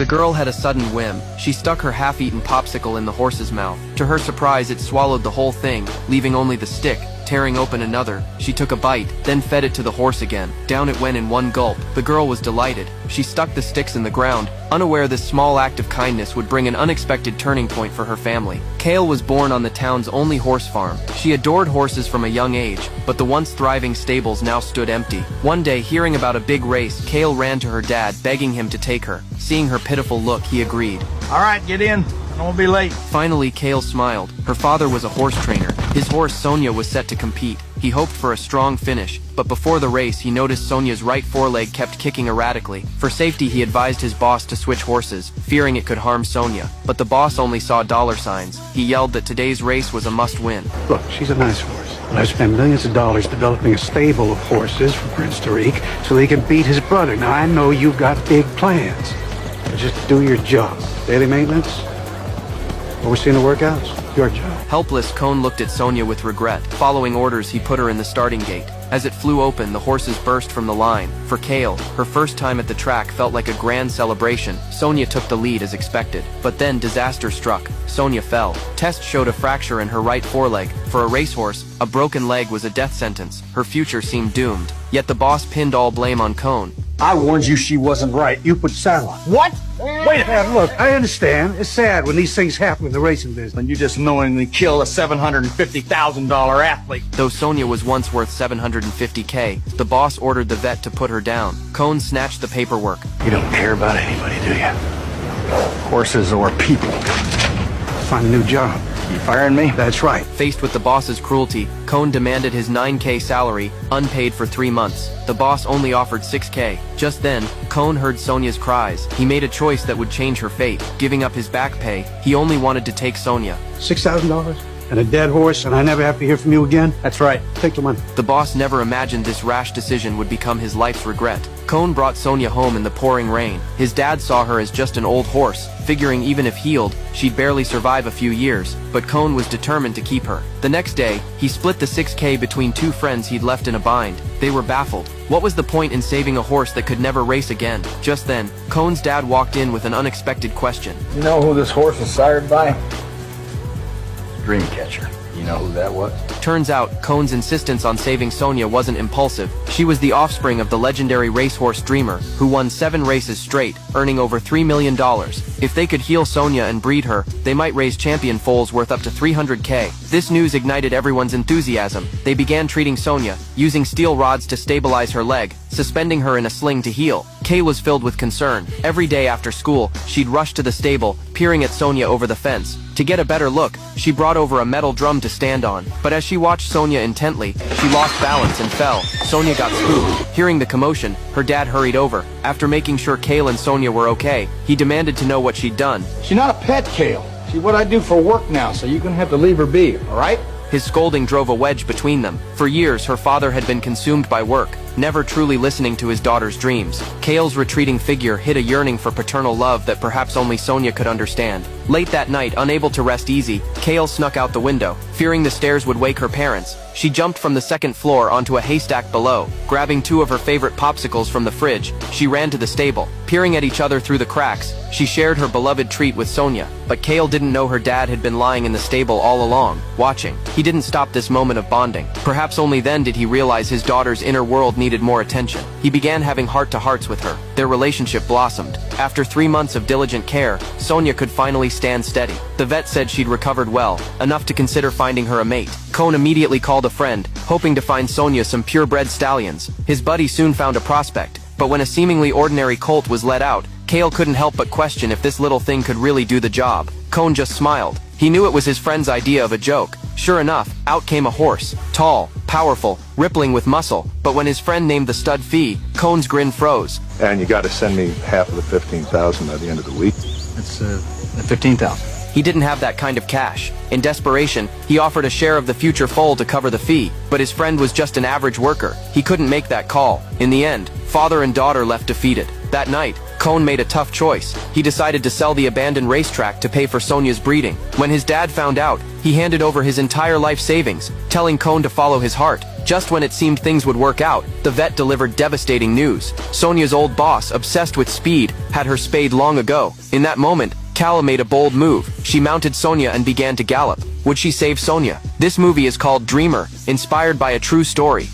The girl had a sudden whim. She stuck her half-eaten popsicle in the horse's mouth. To her surprise, it swallowed the whole thing, leaving only the stick. Tearing open another, she took a bite, then fed it to the horse again. Down it went in one gulp. The girl was delighted. She stuck the sticks in the ground, unaware this small act of kindness would bring an unexpected turning point for her family. Kale was born on the town's only horse farm. She adored horses from a young age, but the once thriving stables now stood empty. One day, hearing about a big race, Kale ran to her dad, begging him to take her. Seeing her pitiful look, he agreed. All right, get in. I won't be late. Finally, Kale smiled. Her father was a horse trainer. His horse Sonia was set to compete. He hoped for a strong finish, but before the race he noticed Sonia's right foreleg kept kicking erratically. For safety he advised his boss to switch horses, fearing it could harm Sonia. But the boss only saw dollar signs. He yelled that today's race was a must-win. Look, she's a nice horse, but I've spent millions of dollars developing a stable of horses for Prince Tariq so he can beat his brother. Now I know you've got big plans. But just do your job. Daily maintenance, overseeing the workouts, your job. Helpless, Cone looked at Sonia with regret. Following orders, he put her in the starting gate. As it flew open, the horses burst from the line. For Kale, her first time at the track felt like a grand celebration. Sonia took the lead as expected. But then disaster struck. Sonia fell. Tests showed a fracture in her right foreleg. For a racehorse, a broken leg was a death sentence. Her future seemed doomed. Yet the boss pinned all blame on Cone. I warned you she wasn't right. You put saddle on. What? Wait a minute, look, I understand. It's sad when these things happen in the racing business. And you just knowingly kill a $750,000 athlete. Though Sonia was once worth $750K, the boss ordered the vet to put her down. Cone snatched the paperwork. You don't care about anybody, do you? Horses or people? Find a new job. You firing me? That's right. Faced with the boss's cruelty, Cone demanded his $9K salary, unpaid for 3 months. The boss only offered $6K. Just then, Cone heard Sonia's cries. He made a choice that would change her fate. Giving up his back pay, he only wanted to take Sonia. $6,000? And a dead horse, and I never have to hear from you again? That's right. Take the money. The boss never imagined this rash decision would become his life's regret. Cone brought Sonia home in the pouring rain. His dad saw her as just an old horse, figuring even if healed, she'd barely survive a few years. But Cone was determined to keep her. The next day, he split the $6K between 2 friends he'd left in a bind. They were baffled. What was the point in saving a horse that could never race again? Just then, Cone's dad walked in with an unexpected question. You know who this horse is sired by? Dreamcatcher. You know who that was? Turns out, Cone's insistence on saving Sonia wasn't impulsive. She was the offspring of the legendary racehorse Dreamer, who won 7 races straight, earning over $3 million. If they could heal Sonia and breed her, they might raise champion foals worth up to $300K. This news ignited everyone's enthusiasm. They began treating Sonia, using steel rods to stabilize her leg, suspending her in a sling to heal. Kay was filled with concern. Every day after school, she'd rush to the stable, peering at Sonia over the fence. To get a better look, she brought over a metal drum to stand on. But as she watched Sonia intently, she lost balance and fell. Sonia got spooked. Hearing the commotion, her dad hurried over. After making sure Kale and Sonia were okay, he demanded to know what she'd done. She's not a pet, Kale. She's what I do for work now, so you're gonna have to leave her be, all right? His scolding drove a wedge between them. For years, her father had been consumed by work, never truly listening to his daughter's dreams. Kale's retreating figure hid a yearning for paternal love that perhaps only Sonia could understand. Late that night, unable to rest easy, Kale snuck out the window. Fearing the stairs would wake her parents, she jumped from the 2nd floor onto a haystack below. Grabbing 2 of her favorite popsicles from the fridge, she ran to the stable. Peering at each other through the cracks, she shared her beloved treat with Sonia. But Kale didn't know her dad had been lying in the stable all along, watching. He didn't stop this moment of bonding. Perhaps only then did he realize his daughter's inner world needed more attention. He began having heart-to-hearts with her. Their relationship blossomed. After 3 months of diligent care, Sonia could finally stand steady. The vet said she'd recovered well, enough to consider finding her a mate. Cone immediately called a friend, hoping to find Sonia some purebred stallions. His buddy soon found a prospect, but when a seemingly ordinary colt was let out, Kale couldn't help but question if this little thing could really do the job. Cone just smiled. He knew it was his friend's idea of a joke. Sure enough, out came a horse. Tall, powerful, rippling with muscle. But when his friend named the stud fee, Cone's grin froze. And you got to send me half of the $15,000 by the end of the week. It's $15,000. He didn't have that kind of cash. In desperation, he offered a share of the future foal to cover the fee, but his friend was just an average worker. He couldn't make that call. In the end, father and daughter left defeated. That night, Cone made a tough choice. He decided to sell the abandoned racetrack to pay for Sonia's breeding. When his dad found out, he handed over his entire life savings, telling Cone to follow his heart. Just when it seemed things would work out, the vet delivered devastating news. Sonia's old boss, obsessed with speed, had her spayed long ago. In that moment, Kala made a bold move. She mounted Sonia and began to gallop. Would she save Sonia? This movie is called Dreamer, inspired by a true story.